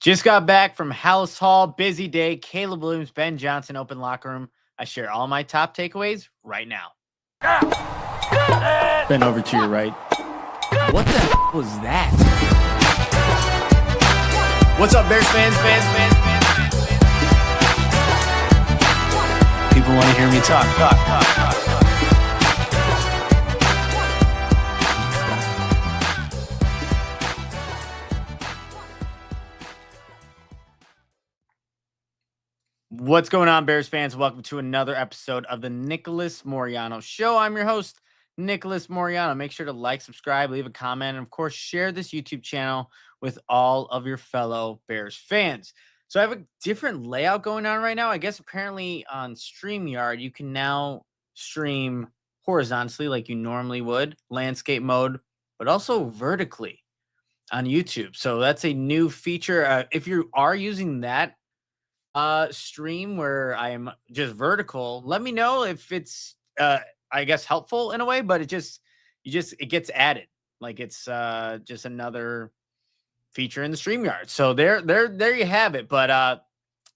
Just got back from Halas Hall, busy day. Caleb Williams, Ben Johnson, open locker room. I share all my top takeaways right now. Ben, over to your right. What the was that? What's up, Bears fans? People want to hear me talk. What's going on, Bears fans? Welcome to another episode of the Nicholas Moriano Show. I'm your host, Nicholas Moriano. Make sure to like, subscribe, leave a comment, and of course, share this YouTube channel with all of your fellow Bears fans. So I have a different layout going on right now. I guess apparently on StreamYard, you can now stream horizontally like you normally would, landscape mode, but also vertically on YouTube. So that's a new feature. If you are using that stream where I am just vertical, let me know if it's I guess helpful in a way, but it gets added. Like it's just another feature in the StreamYard. So there you have it. But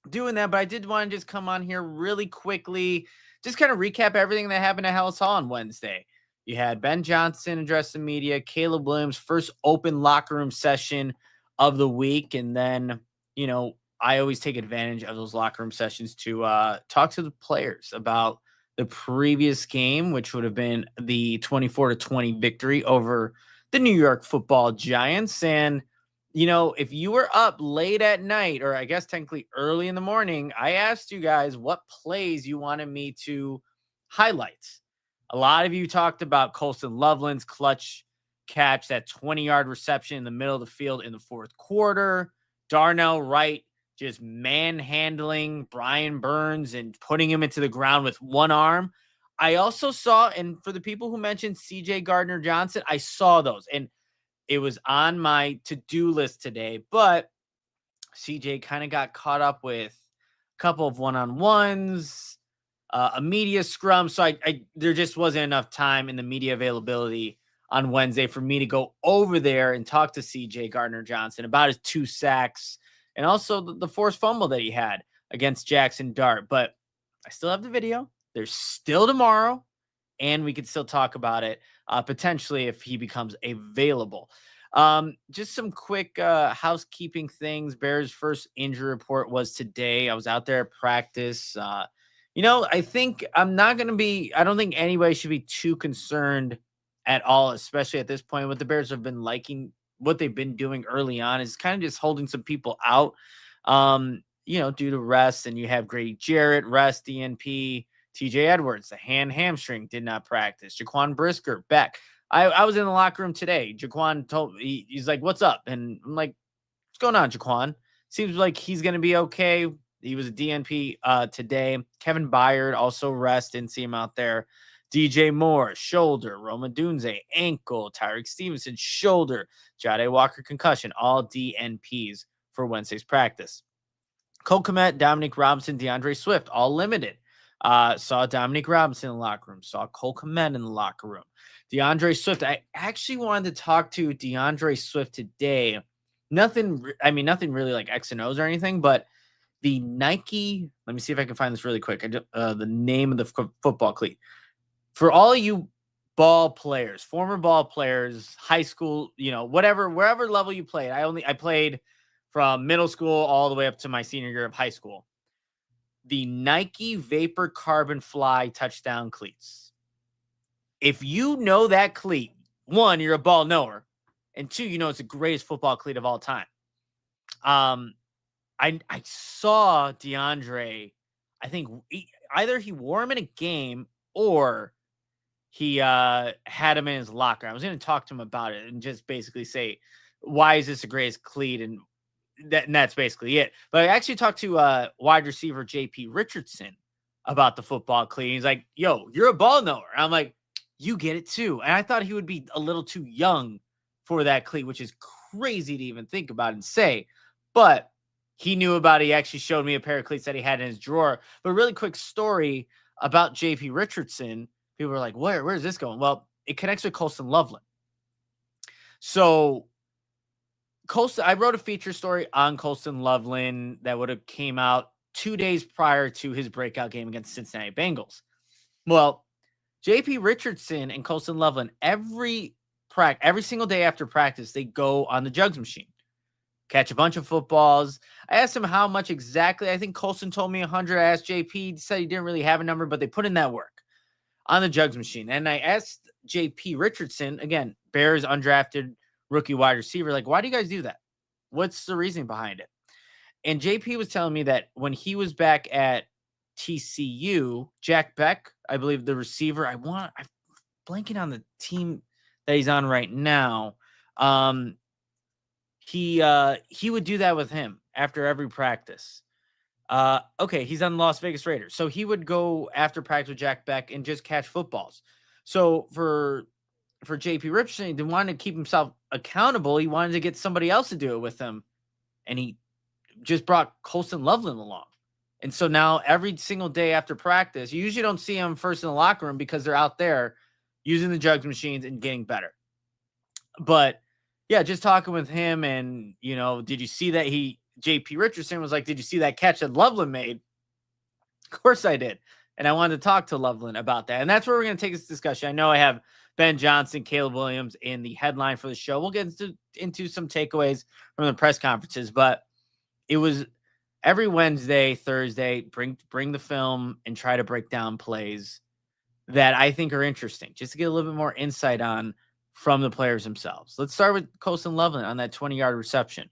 doing that, but I did want to just come on here really quickly, just kind of recap everything that happened at Halas Hall on Wednesday. You had Ben Johnson address the media, Caleb Williams' first open locker room session of the week, and then, I always take advantage of those locker room sessions to talk to the players about the previous game, which would have been the 24-20 victory over the New York Football Giants. And, if you were up late at night, or I guess technically early in the morning, I asked you guys what plays you wanted me to highlight. A lot of you talked about Colston Loveland's clutch catch, that 20-yard reception in the middle of the field in the fourth quarter. Darnell, Wright, just manhandling Brian Burns and putting him into the ground with one arm. I also saw, and for the people who mentioned CJ Gardner-Johnson, I saw those, and it was on my to-do list today, but CJ kind of got caught up with a couple of one-on-ones, a media scrum, so there just wasn't enough time in the media availability on Wednesday for me to go over there and talk to CJ Gardner-Johnson about his 2 sacks, and also the forced fumble that he had against Jackson Dart. But I still have the video. There's still tomorrow, and we could still talk about it potentially if he becomes available. Just some quick housekeeping things. Bears' first injury report was today. I was out there at practice. I think I don't think anybody should be too concerned at all, especially at this point. What the Bears have been liking, what they've been doing early on is kind of just holding some people out, due to rest. And you have Grady Jarrett, rest, DNP, TJ Edwards, the hamstring, did not practice. Jaquan Brisker, back. I was in the locker room today. Jaquan told me, he's like, "What's up?" And I'm like, "What's going on, Jaquan?" Seems like he's going to be okay. He was a DNP today. Kevin Byard, also rest, didn't see him out there. DJ Moore, shoulder. Roma Dunze, ankle. Tyreek Stevenson, shoulder. Jade Walker, concussion. All DNPs for Wednesday's practice. Cole Kmet, Dominic Robinson, DeAndre Swift, all limited. Saw Dominic Robinson in the locker room. Saw Cole Kmet in the locker room. DeAndre Swift, I actually wanted to talk to DeAndre Swift today. Nothing really like X and O's or anything, but the Nike, let me see if I can find this really quick. The name of the football cleat. For all of you ball players, former ball players, high school, wherever level you played. I played from middle school all the way up to my senior year of high school. The Nike Vapor Carbon Fly touchdown cleats. If you know that cleat, 1, you're a ball knower, and 2, it's the greatest football cleat of all time. I saw DeAndre, I think either he wore him in a game or he had him in his locker. I was going to talk to him about it and just basically say, why is this the greatest cleat? And that's basically it. But I actually talked to wide receiver JP Richardson about the football cleat. He's like, "Yo, you're a ball knower." And I'm like, "You get it too." And I thought he would be a little too young for that cleat, which is crazy to even think about and say. But he knew about it. He actually showed me a pair of cleats that he had in his drawer. But really quick story about JP Richardson. People were like, where is this going? Well, it connects with Colston Loveland. So Colston, I wrote a feature story on Colston Loveland that would have came out 2 days prior to his breakout game against Cincinnati Bengals. Well, JP Richardson and Colston Loveland, every single day after practice, they go on the jugs machine, catch a bunch of footballs. I asked him how much exactly. I think Colston told me 100. I asked JP, he said he didn't really have a number, but they put in that work on the jugs machine. And I asked JP Richardson, again, Bears undrafted rookie wide receiver, like, why do you guys do that? What's the reasoning behind it? And JP was telling me that when he was back at TCU, Jack Beck, I believe the receiver, I'm blanking on the team that he's on right now. He would do that with him after every practice. Okay, he's on the Las Vegas Raiders. So he would go after practice with Jack Beck and just catch footballs. So for JP Richardson, he didn't want to keep himself accountable. He wanted to get somebody else to do it with him. And he just brought Colston Loveland along. And so now every single day after practice, you usually don't see them first in the locker room because they're out there using the jugs machines and getting better. But yeah, just talking with him and, did you see that JP Richardson was like, did you see that catch that Loveland made? Of course I did. And I wanted to talk to Loveland about that. And that's where we're going to take this discussion. I know I have Ben Johnson, Caleb Williams in the headline for the show. We'll get into some takeaways from the press conferences, but it was every Wednesday, Thursday, bring the film and try to break down plays that I think are interesting, just to get a little bit more insight on from the players themselves. Let's start with Colston Loveland on that 20-yard reception.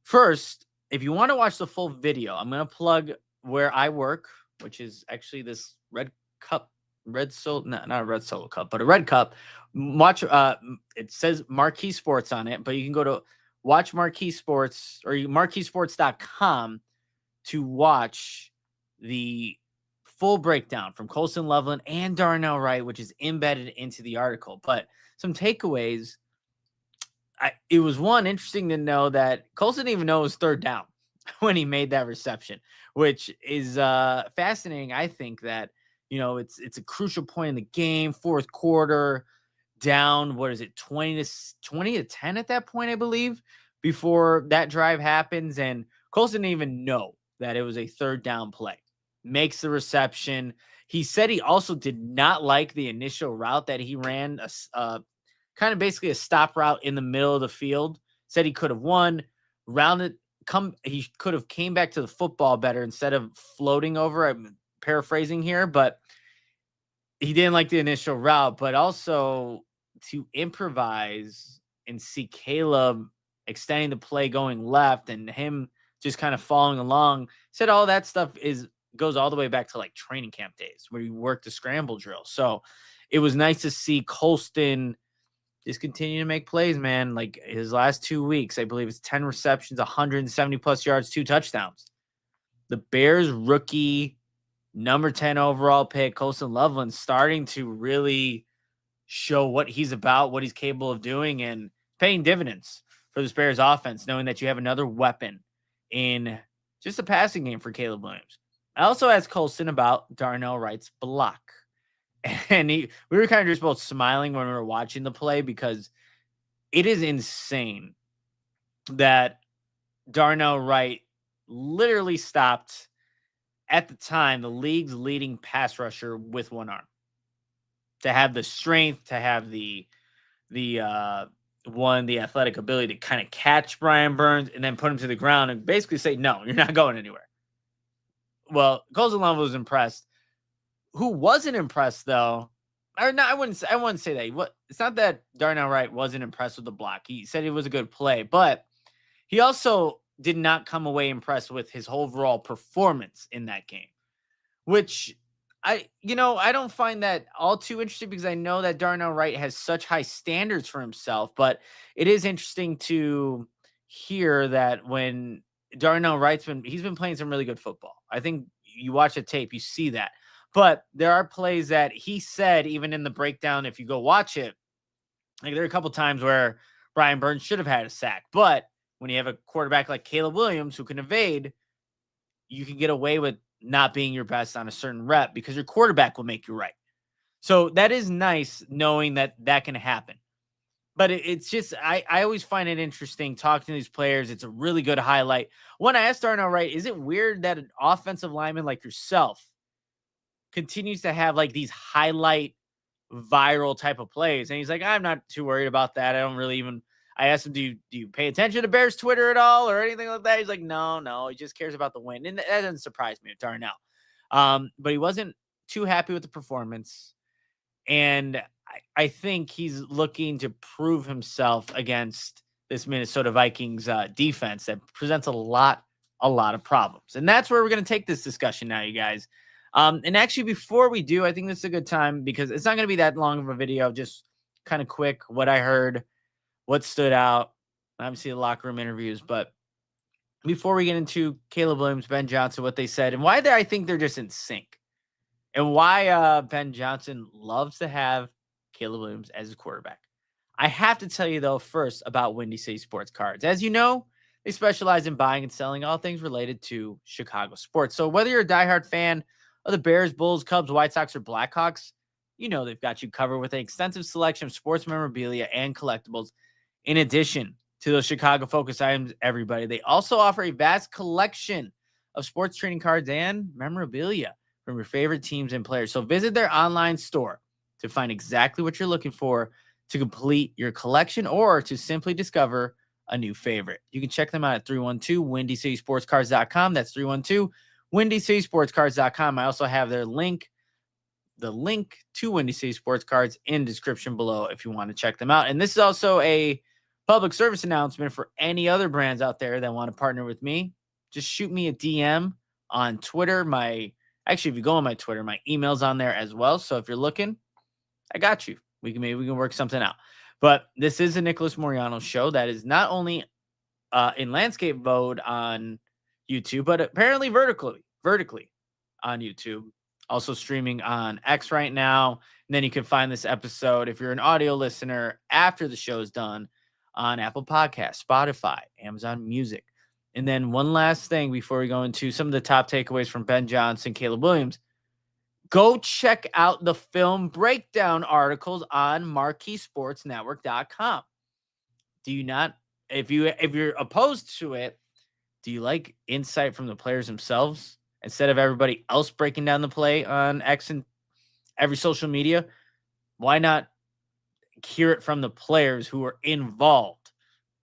First, if you want to watch the full video, I'm going to plug where I work, which is actually this not a red solo cup, but a red cup. Watch, it says Marquee Sports on it, but you can go to watch Marquee Sports or marqueesports.com to watch the full breakdown from Colston Loveland and Darnell Wright, which is embedded into the article. But some takeaways. It was interesting to know that Colston didn't even know it was third down when he made that reception, which is fascinating. I think that, it's a crucial point in the game, fourth quarter, down, 20 to 10 at that point, I believe, before that drive happens. And Colston didn't even know that it was a third down play. Makes the reception. He said he also did not like the initial route that he ran, kind of basically a stop route in the middle of the field. Said he could have won, he could have came back to the football better instead of floating over. I'm paraphrasing here, but he didn't like the initial route, but also to improvise and see Caleb extending the play going left and him just kind of following along. Said all that stuff goes all the way back to like training camp days where you work the scramble drill. So it was nice to see Colston just continue to make plays, man. Like his last 2 weeks, I believe it's 10 receptions, 170 plus yards, 2 touchdowns. The Bears rookie number 10 overall pick, Colston Loveland, starting to really show what he's about, what he's capable of doing, and paying dividends for this Bears offense, knowing that you have another weapon in just a passing game for Caleb Williams. I also asked Colston about Darnell Wright's block. And we were kind of just both smiling when we were watching the play because it is insane that Darnell Wright literally stopped, at the time, the league's leading pass rusher with one arm. To have the strength, to have the athletic ability to kind of catch Brian Burns and then put him to the ground and basically say, no, you're not going anywhere. Well, Colston Loveland was impressed. Who wasn't impressed, though, or no, I wouldn't say that. It's not that Darnell Wright wasn't impressed with the block. He said it was a good play, but he also did not come away impressed with his overall performance in that game, which I don't find that all too interesting because I know that Darnell Wright has such high standards for himself, but it is interesting to hear that when Darnell Wright's he's been playing some really good football. I think you watch the tape, you see that. But there are plays that he said, even in the breakdown, if you go watch it, like there are a couple times where Brian Burns should have had a sack. But when you have a quarterback like Caleb Williams who can evade, you can get away with not being your best on a certain rep because your quarterback will make you right. So that is nice knowing that can happen. But it's just I always find it interesting talking to these players. It's a really good highlight. When I asked Darnell, right, is it weird that an offensive lineman like yourself continues to have like these highlight viral type of plays? And he's like, I'm not too worried about that. I don't really even. I asked him, do you pay attention to Bears Twitter at all or anything like that? He's like, no, he just cares about the win, and that doesn't surprise me with Darnell. But he wasn't too happy with the performance. And I think he's looking to prove himself against this Minnesota Vikings defense that presents a lot of problems. And that's where we're going to take this discussion now, you guys. And actually, before we do, I think this is a good time because it's not going to be that long of a video, just kind of quick, what I heard, what stood out, obviously the locker room interviews. But before we get into Caleb Williams, Ben Johnson, what they said, and why I think they're just in sync. And why Ben Johnson loves to have Caleb Williams as his quarterback. I have to tell you, though, first about Windy City Sports Cards. As you know, they specialize in buying and selling all things related to Chicago sports. So whether you're a diehard fan of the Bears, Bulls, Cubs, White Sox, or Blackhawks, you know they've got you covered with an extensive selection of sports memorabilia and collectibles. In addition to those Chicago-focused items, everybody, they also offer a vast collection of sports trading cards and memorabilia from your favorite teams and players. So visit their online store to find exactly what you're looking for to complete your collection or to simply discover a new favorite. You can check them out at 312-WindyCitySportsCards.com. That's 312-WindyCitySportsCards.com. I also have their link, the link to Windy City Sports Cards in description below if you want to check them out. And this is also a public service announcement for any other brands out there that want to partner with me. Just shoot me a DM on Twitter. Actually, if you go on my Twitter, my email's on there as well. So if you're looking, I got you. Maybe we can work something out. But this is a Nicholas Moriano show that is not only in landscape mode on YouTube, but apparently vertically on YouTube. Also streaming on X right now. And then you can find this episode, if you're an audio listener, after the show's done on Apple Podcasts, Spotify, Amazon Music. And then one last thing before we go into some of the top takeaways from Ben Johnson, Caleb Williams. Go check out the film breakdown articles on MarqueeSportsNetwork.com. Do you not? If you're opposed to it, do you like insight from the players themselves instead of everybody else breaking down the play on X and every social media? Why not hear it from the players who are involved?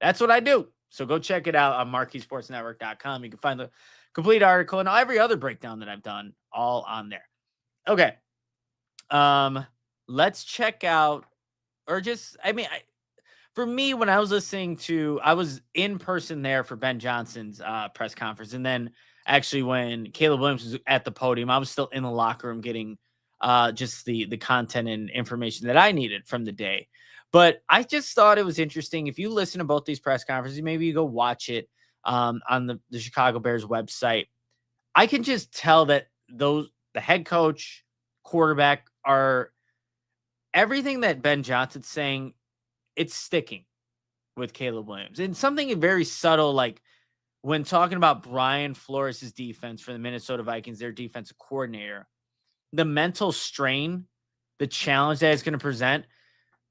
That's what I do. So go check it out on MarqueeSportsNetwork.com. You can find the complete article and every other breakdown that I've done all on there. Okay. Let's check out, or just, for me, when I was I was in person there for Ben Johnson's press conference. And then actually when Caleb Williams was at the podium, I was still in the locker room getting just the content and information that I needed from the day. But I just thought it was interesting. If you listen to both these press conferences, maybe you go watch it on the Chicago Bears website. I can just tell that the head coach, quarterback, are everything that Ben Johnson's saying, it's sticking with Caleb Williams. And something very subtle, like when talking about Brian Flores' defense for the Minnesota Vikings, their defensive coordinator, the mental strain, the challenge that it's going to present.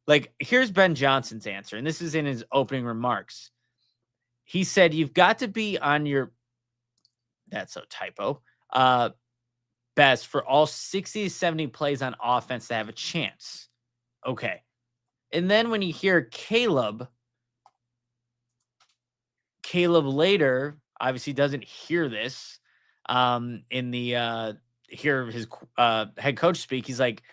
Like, here's Ben Johnson's answer, and this is in his opening remarks. He said, you've got to be on your, that's a typo, best for all 60 to 70 plays on offense to have a chance. Okay. And then when you hear Caleb later, obviously doesn't hear this in the hear his head coach speak. He's like,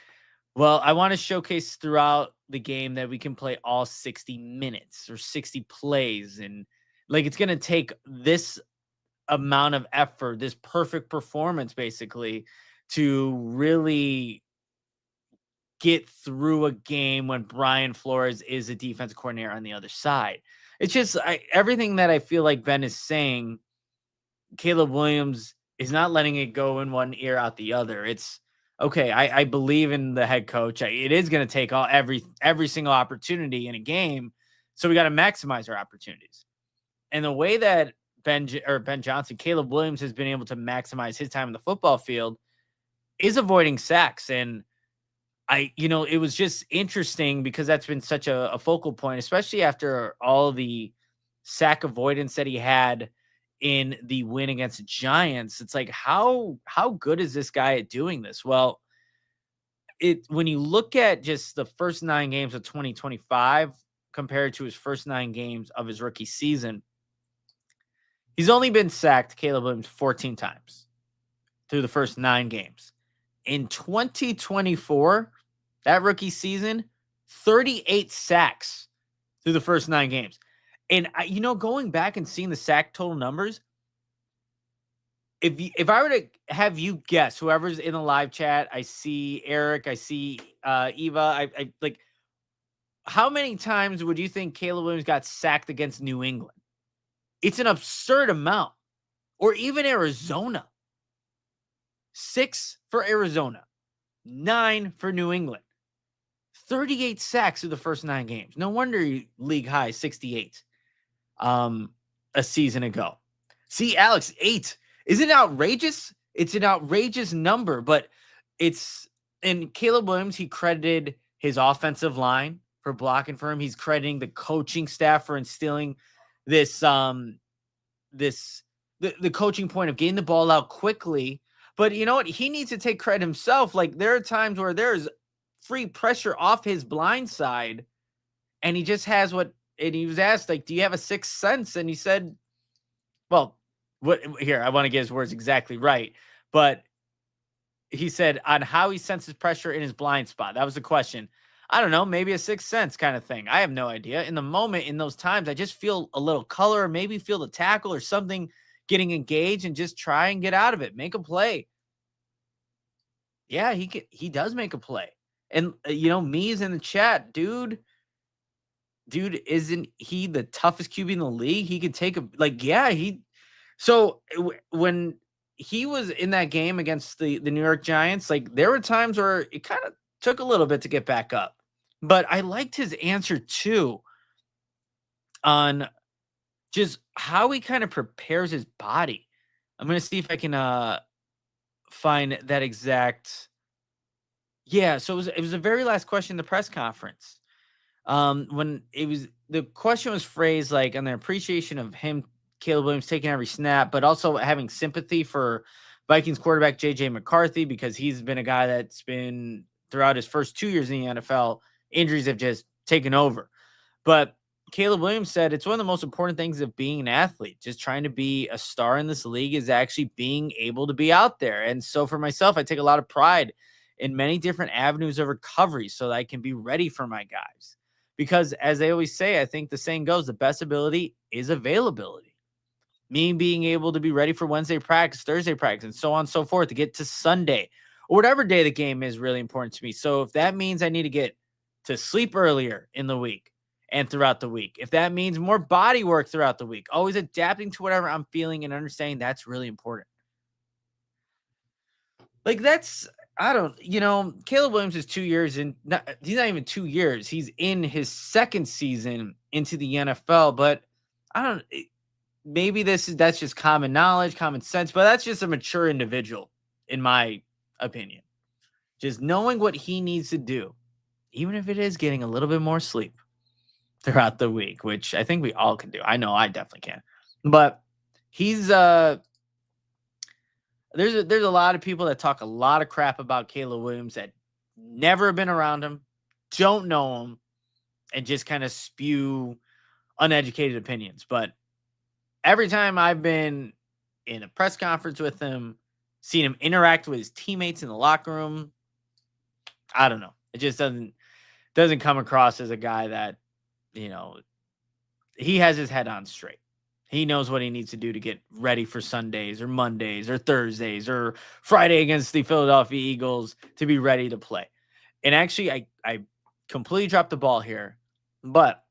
well, I want to showcase throughout the game that we can play all 60 minutes or 60 plays. And like, it's going to take this amount of effort, this perfect performance, basically, to really get through a game when Brian Flores is a defensive coordinator on the other side. It's just everything that I feel like Ben is saying, Caleb Williams is not letting it go in one ear out the other. It's okay. I believe in the head coach. It is going to take every single opportunity in a game. So we got to maximize our opportunities. And the way that Ben Johnson, Caleb Williams has been able to maximize his time in the football field is avoiding sacks. And it was just interesting because that's been such a focal point, especially after all the sack avoidance that he had in the win against the Giants. It's like, how good is this guy at doing this? Well, when you look at just the first 9 games of 2025 compared to his first 9 games of his rookie season, he's only been sacked, Caleb Williams, 14 times through the first 9 games. In 2024, that rookie season, 38 sacks through the first 9 games. And going back and seeing the sack total numbers, if I were to have you guess, whoever's in the live chat, I see Eric, I see Eva, I like, how many times would you think Caleb Williams got sacked against New England? It's an absurd amount. Or even Arizona. 6 for Arizona, 9 for New England. 38 sacks through the first 9 games. No wonder he league high 68 a season ago. See, Alex, 8. Isn't it outrageous? It's an outrageous number, but in Caleb Williams, he credited his offensive line for blocking for him. He's crediting the coaching staff for instilling this the coaching point of getting the ball out quickly. But you know what? He needs to take credit himself. Like, there are times where there's free pressure off his blind side, and he just has and he was asked, like, do you have a sixth sense? And he said, well, I want to get his words exactly right, but he said on how he senses pressure in his blind spot. That was the question. I don't know, maybe a sixth sense kind of thing. I have no idea. In the moment, in those times, I just feel a little color, maybe feel the tackle or something getting engaged, and just try and get out of it, make a play. Yeah, he does make a play. And me is in the chat, dude, isn't he the toughest QB in the league? He could take so when he was in that game against the New York Giants, like, there were times where it kind of took a little bit to get back up. But I liked his answer too on just how he kind of prepares his body. I'm going to see if I can find that exact. Yeah, so it was the very last question in the press conference. When the question was phrased like on the appreciation of him, Caleb Williams, taking every snap, but also having sympathy for Vikings quarterback JJ McCarthy, because he's been a guy that's been, throughout his first 2 years in the NFL, injuries have just taken over. But Caleb Williams said it's one of the most important things of being an athlete, just trying to be a star in this league, is actually being able to be out there. And so for myself, I take a lot of pride in many different avenues of recovery so that I can be ready for my guys. Because as they always say, I think the saying goes, the best ability is availability. Me being able to be ready for Wednesday practice, Thursday practice, and so on and so forth, to get to Sunday or whatever day the game is, really important to me. So if that means I need to get to sleep earlier in the week and throughout the week, if that means more body work throughout the week, always adapting to whatever I'm feeling and understanding that's really important. Like, Caleb Williams is 2 years in. He's not even 2 years. He's in his second season into the NFL, but maybe that's just common knowledge, common sense, but that's just a mature individual, in my opinion. Just knowing what he needs to do, even if it is getting a little bit more sleep throughout the week, which I think we all can do. I know I definitely can. But he's there's a lot of people that talk a lot of crap about Caleb Williams that never been around him, don't know him, and just kind of spew uneducated opinions. But every time I've been in a press conference with him, seen him interact with his teammates in the locker room, I don't know. It just doesn't come across as a guy that, he has his head on straight. He knows what he needs to do to get ready for Sundays or Mondays or Thursdays or Friday against the Philadelphia Eagles to be ready to play. And actually, I completely dropped the ball here, but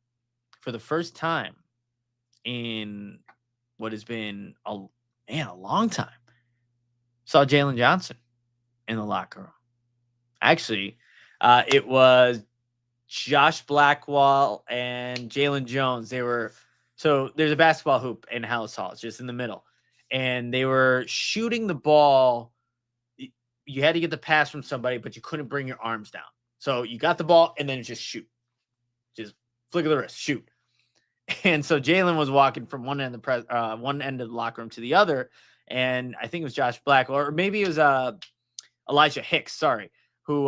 for the first time in what has been a long time, saw Jalen Johnson in the locker room. Actually, it was Josh Blackwell and Jalen Jones. So there's a basketball hoop in Halas Hall. It's just in the middle. And they were shooting the ball. You had to get the pass from somebody, but you couldn't bring your arms down. So you got the ball and then just shoot. Just flick of the wrist, shoot. And so Jalen was walking from one end of the locker room to the other, and I think it was Josh Black, or maybe it was Elijah Hicks, who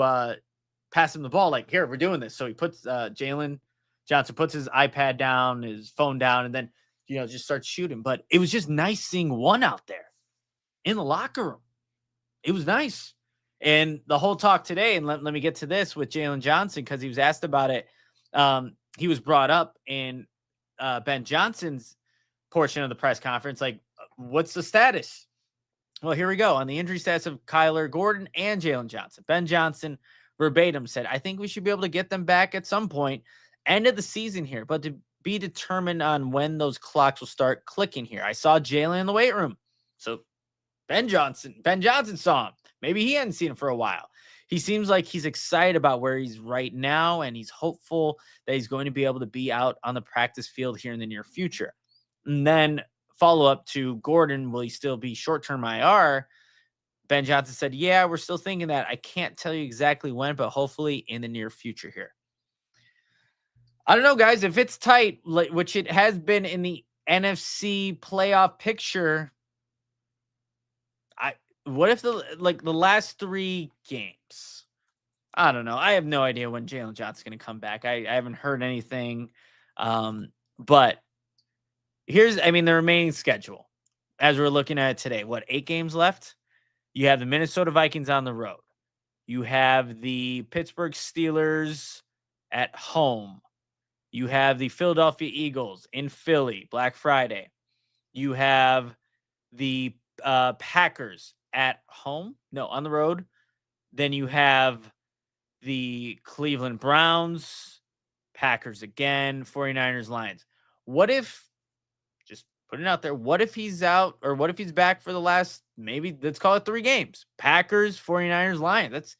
passed him the ball. Like, here, we're doing this. So he puts Jalen Johnson puts his iPad down, his phone down, and then just starts shooting. But it was just nice seeing one out there in the locker room. It was nice. And the whole talk today, and let me get to this with Jalen Johnson, because he was asked about it. He was brought up in Ben Johnson's portion of the press conference, like, what's the status? Well, here we go. On the injury status of Kyler Gordon and Jalen Johnson, Ben Johnson verbatim said, I think we should be able to get them back at some point, end of the season here, but to be determined on when those clocks will start clicking here. I saw Jalen in the weight room. So Ben Johnson saw him. Maybe he hadn't seen him for a while. He seems like he's excited about where he's right now, and he's hopeful that he's going to be able to be out on the practice field here in the near future. And then follow up to Gordon, will he still be short-term IR? Ben Johnson said, yeah, we're still thinking that. I can't tell you exactly when, but hopefully in the near future here. I don't know, guys, if it's tight, which it has been in the NFC playoff picture, what if the last 3 games? I don't know. I have no idea when Jalen Johnson's going to come back. I haven't heard anything. But here's, the remaining schedule as we're looking at it today. 8 games left? You have the Minnesota Vikings on the road. You have the Pittsburgh Steelers at home. You have the Philadelphia Eagles in Philly, Black Friday. You have the Packers at home. No, on the road. Then you have the Cleveland Browns, Packers again, 49ers, Lions. What if, just put it out there, what if he's out, or what if he's back for the last, maybe let's call it 3 games? Packers, 49ers, Lions.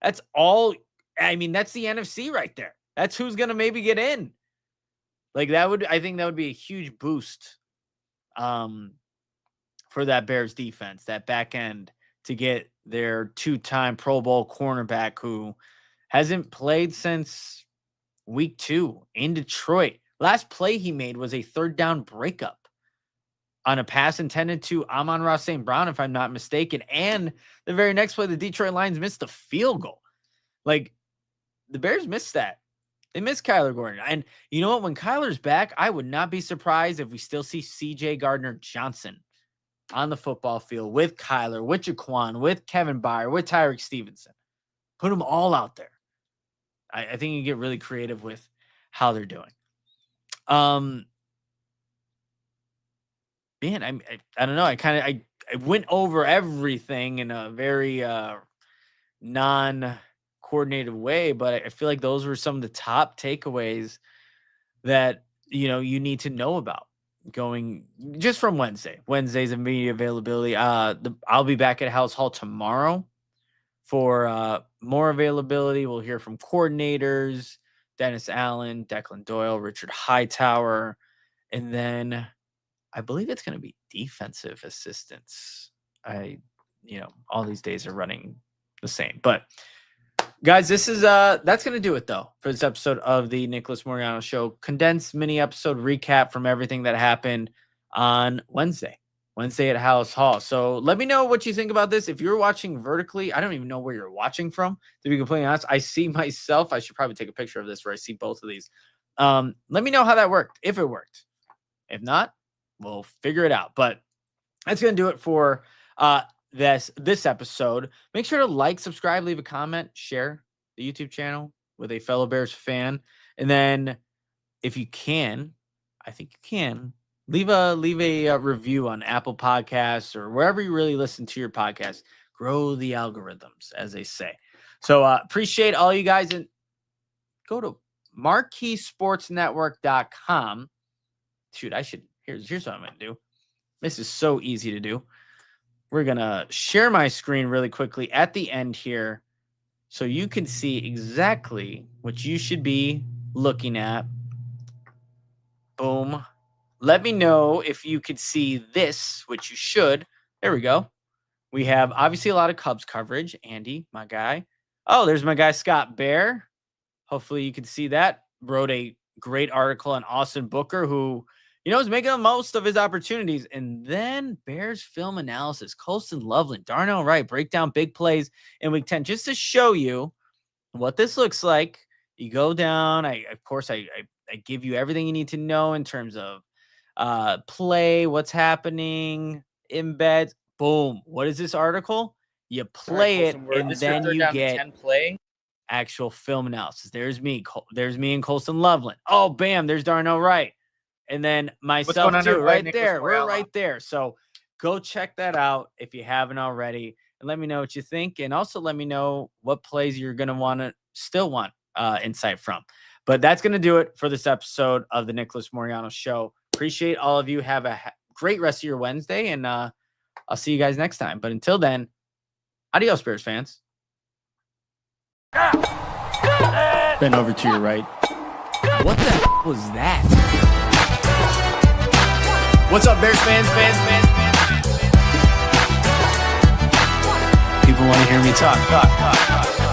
That's all. That's the NFC right there. That's who's going to maybe get in. I think that would be a huge boost for that Bears defense, that back end, to get their 2-time Pro Bowl cornerback who hasn't played since week 2 in Detroit. Last play he made was a 3rd down breakup on a pass intended to Amon-Ra St. Brown, if I'm not mistaken. And the very next play, the Detroit Lions missed the field goal. The Bears missed that. They missed Kyler Gordon. And you know what? When Kyler's back, I would not be surprised if we still see C.J. Gardner-Johnson on the football field with Kyler, with Jaquan, with Kevin Byard, with Tyreek Stevenson. Put them all out there. I think you get really creative with how they're doing. Man, I don't know. I went over everything in a very non-coordinated way, but I feel like those were some of the top takeaways that you need to know about going just from Wednesday. Wednesday's immediate availability. I'll be back at Halas Hall tomorrow for more availability. We'll hear from coordinators, Dennis Allen, Declan Doyle, Richard Hightower, and then I believe it's going to be defensive assistants. All these days are running the same. But guys, this is that's going to do it though for this episode of the Nicholas Moreano Show. Condensed mini episode recap from everything that happened on Wednesday at Halas Hall. So let me know what you think about this. If you're watching vertically, I don't even know where you're watching from, to be completely honest. I see myself. I should probably take a picture of this where I see both of these. Let me know how that worked, if it worked. If not, we'll figure it out. But that's going to do it for this episode. Make sure to like, subscribe, leave a comment, share the YouTube channel with a fellow Bears fan. And then if you can, I think you can, leave a review on Apple Podcasts or wherever you really listen to your podcast. Grow the algorithms, as they say. So appreciate all you guys, and go to marqueesportsnetwork.com. Shoot, here's what I'm going to do. This is so easy to do. We're going to share my screen really quickly at the end here so you can see exactly what you should be looking at. Boom. Let me know if you could see this, which you should. There we go. We have obviously a lot of Cubs coverage. Andy, my guy. Oh, there's my guy Scott Bear. Hopefully you can see that. Wrote a great article on Austin Booker, who, is making the most of his opportunities. And then Bears film analysis, Colston, Loveland, Darnell, Wright, break down big plays in week 10, just to show you what this looks like. You go down. I give you everything you need to know in terms of play, what's happening, embeds. Boom. What is this article? You play it, and then you get actual film analysis. There's me and Colston Loveland. Oh, bam, there's Darnell Wright. And then myself too, right there. We're right there. So go check that out if you haven't already, and let me know what you think. And also let me know what plays you're going to still want insight from. But that's going to do it for this episode of the Nicholas Moreano Show. Appreciate all of you. Have a great rest of your Wednesday, and I'll see you guys next time. But until then, adios, Bears fans. Bend over to your right. What the was that? What's up, Bears fans? People want to hear me talk.